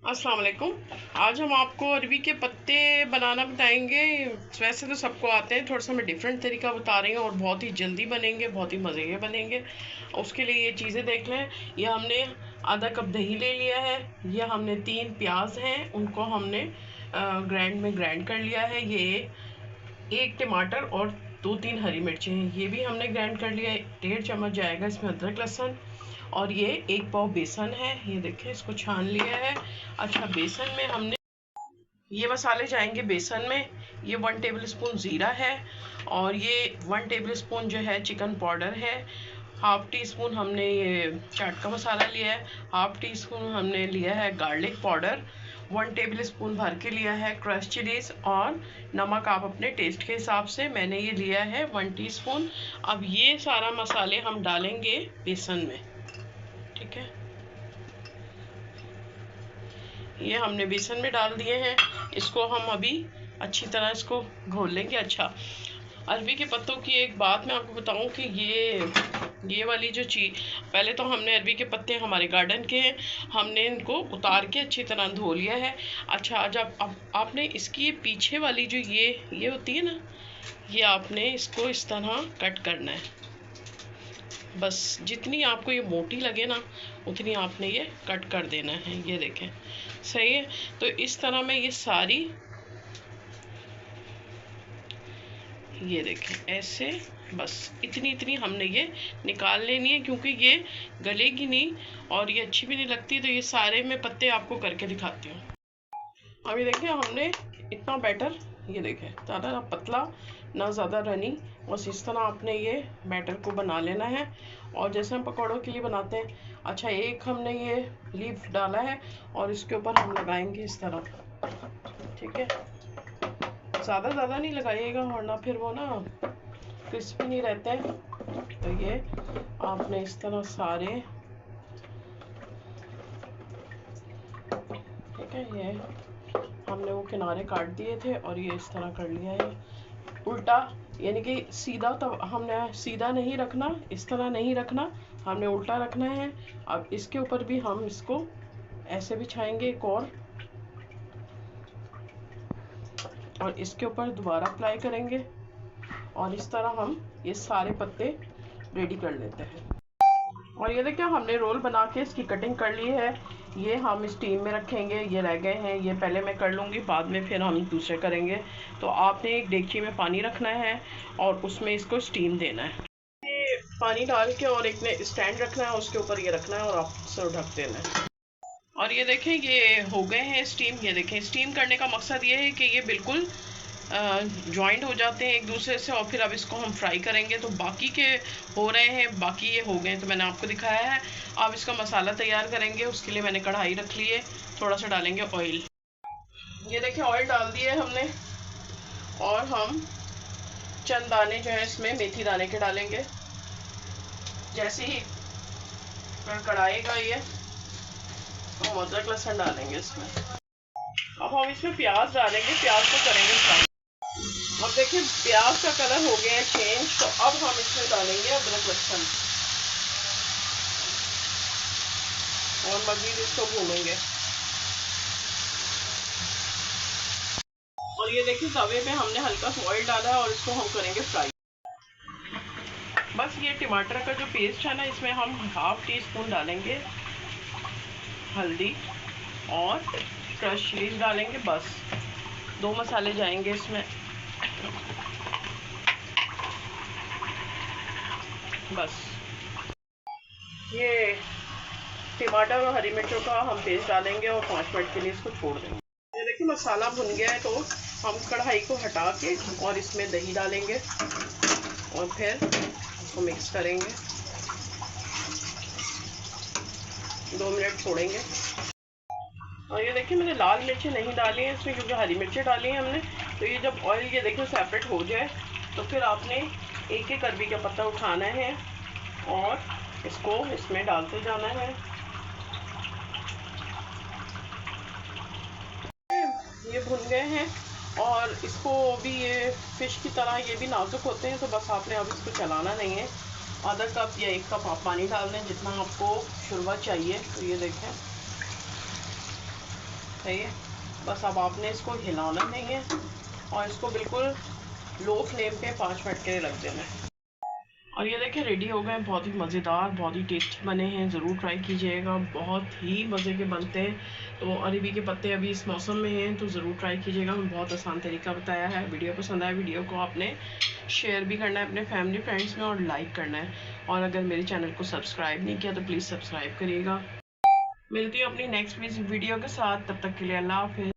अस्सलाम वालेकुम। आज हम आपको अरबी के पत्ते बनाना बताएंगे। वैसे तो सबको आते हैं, थोड़ा सा मैं डिफरेंट तरीका बता रही हूँ और बहुत ही जल्दी बनेंगे, बहुत ही मज़े के बनेंगे। उसके लिए ये चीज़ें देख लें। ये हमने आधा कप दही ले लिया है। ये हमने 3 प्याज हैं, उनको हमने ग्राइंड में ग्राइंड कर लिया है। ये 1 टमाटर और 2-3 हरी मिर्चें हैं, ये भी हमने ग्राइंड कर लिया है। 1.5 चम्मच जाएगा इसमें अदरक लहसुन। और ये 1 पाव बेसन है, ये देखें, इसको छान लिया है। अच्छा, बेसन में हमने ये मसाले जाएंगे बेसन में। ये 1 टेबल स्पून ज़ीरा है और ये 1 टेबल स्पून जो है चिकन पाउडर है। हाफ टी स्पून हमने ये चाट का मसाला लिया है। हाफ टी स्पून हमने लिया है गार्लिक पाउडर। 1 टेबल स्पून भर के लिया है क्रश चिलीज। और नमक आप अपने टेस्ट के हिसाब से, मैंने ये लिया है 1 टीस्पून। अब ये सारा मसाले हम डालेंगे बेसन में, ठीक है। ये हमने बेसन में डाल दिए हैं। इसको हम अभी अच्छी तरह इसको घोल लेंगे। अच्छा, अरबी के पत्तों की एक बात मैं आपको बताऊं कि ये वाली जो चीज़, पहले तो हमने अरबी के पत्ते हमारे गार्डन के हैं, हमने इनको उतार के अच्छी तरह धो लिया है। अच्छा, जब आपने इसकी पीछे वाली जो ये होती है ना, ये आपने इसको इस तरह कट करना है। बस जितनी आपको ये मोटी लगे ना, उतनी आपने ये कट कर देना है। ये देखें, सही है। तो इस तरह मैं ये सारी, ये देखें ऐसे, बस इतनी इतनी हमने ये निकाल लेनी है, क्योंकि ये गलेगी नहीं और ये अच्छी भी नहीं लगती। तो ये सारे मैं पत्ते आपको करके दिखाती हूँ। अभी देखिए, हमने इतना बैटर, ये देखें, ज़्यादा ना पतला ना ज़्यादा रनी, बस इस तरह आपने ये बैटर को बना लेना है। और जैसे हम पकौड़ों के लिए बनाते हैं। अच्छा, एक हमने ये लीफ डाला है और इसके ऊपर हम लगाएंगे इस तरह, ठीक है। ज़्यादा नहीं लगाइएगा वरना फिर वो ना क्रिस्पी नहीं रहते हैं। तो ये आपने इस तरह सारे, ठीक है। ये हमने वो किनारे काट दिए थे और ये इस तरह कर लिया है उल्टा, यानी कि सीधा। तो हमने सीधा नहीं रखना, इस तरह नहीं रखना, हमने उल्टा रखना है। अब इसके ऊपर भी हम इसको ऐसे बिछाएंगे एक और इसके ऊपर दोबारा अप्लाई करेंगे और इस तरह हम ये सारे पत्ते रेडी कर लेते हैं। और ये देखिए, हमने रोल बना के इसकी कटिंग कर ली है। ये हम स्टीम में रखेंगे। ये रह गए हैं, ये पहले मैं कर लूँगी, बाद में फिर हम दूसरे करेंगे। तो आपने एक डेगची में पानी रखना है और उसमें इसको स्टीम देना है। ये पानी डाल के और एक ने स्टैंड रखना है, उसके ऊपर ये रखना है और आप से ढक देना है। और ये देखें, ये हो गए हैं स्टीम। ये देखें, स्टीम करने का मकसद ये है कि ये बिल्कुल जॉइंट हो जाते हैं एक दूसरे से। और फिर अब इसको हम फ्राई करेंगे। तो बाकी के हो रहे हैं, बाकी ये हो गए तो मैंने आपको दिखाया है। अब इसका मसाला तैयार करेंगे। उसके लिए मैंने कढ़ाई रख ली है, थोड़ा सा डालेंगे ऑयल। ये देखिए, ऑयल डाल दिए हमने और हम चंद दाने जो है इसमें मेथी दाने के डालेंगे। जैसे ही कढ़ाएगा ये, तो हम अदरक लहसुन डालेंगे इसमें। अब हम इसमें प्याज डालेंगे, प्याज को करेंगे फ्राई। अब देखिए, प्याज का कलर हो गया है चेंज, तो अब हम इसमें डालेंगे अदरक लहसुन और मजीद इसको भूनेंगे। और ये देखिए, तवे पे हमने हल्का सा ऑयल डाला है और इसको हम करेंगे फ्राई। बस ये टमाटर का जो पेस्ट है ना, इसमें हम हाफ टी स्पून डालेंगे हल्दी और क्रश चिलीज डालेंगे। बस 2 मसाले जाएंगे इसमें, बस। ये टमाटर और हरी मिर्चों का हम पेस्ट डालेंगे और 5 मिनट के लिए इसको छोड़ देंगे। ये देखिए, मसाला भुन गया है, तो हम कढ़ाई को हटा के और इसमें दही डालेंगे और फिर इसको मिक्स करेंगे। 2 मिनट छोड़ेंगे। और ये देखिए, मैंने लाल मिर्चें नहीं डाली हैं इसमें, क्योंकि हरी मिर्चें डाली हैं हमने। तो ये जब ऑयल, ये देखिए, सेपरेट हो जाए, तो फिर आपने एक एक अरबी का पत्ता उठाना है और इसको इसमें डालते जाना है। ये भुन गए हैं और इसको भी, ये फिश की तरह ये भी नाजुक होते हैं, तो बस आपने अब इसको चलाना नहीं है। आधा कप या 1 कप आप पानी डाल दें, जितना आपको शोरबा चाहिए। तो ये देखें, सही है। बस अब आपने इसको हिलाना नहीं है और इसको बिल्कुल लो फ्लेम पे 5 मिनट के लिए रख देना है। और ये देखिए रेडी हो गए, बहुत ही मज़ेदार, बहुत ही टेस्टी बने हैं। ज़रूर ट्राई कीजिएगा, बहुत ही मज़े के बनते हैं। तो अरबी के पत्ते अभी इस मौसम में हैं तो ज़रूर ट्राई कीजिएगा। हम बहुत आसान तरीका बताया है। वीडियो पसंद आया, वीडियो को आपने शेयर भी करना है अपने फैमिली फ्रेंड्स में और लाइक करना है। और अगर मेरे चैनल को सब्सक्राइब नहीं किया तो प्लीज़ सब्सक्राइब करिएगा। मिलती हूँ अपनी नेक्स्ट वीडियो के साथ, तब तक के लिए अल्लाह हाफिज़।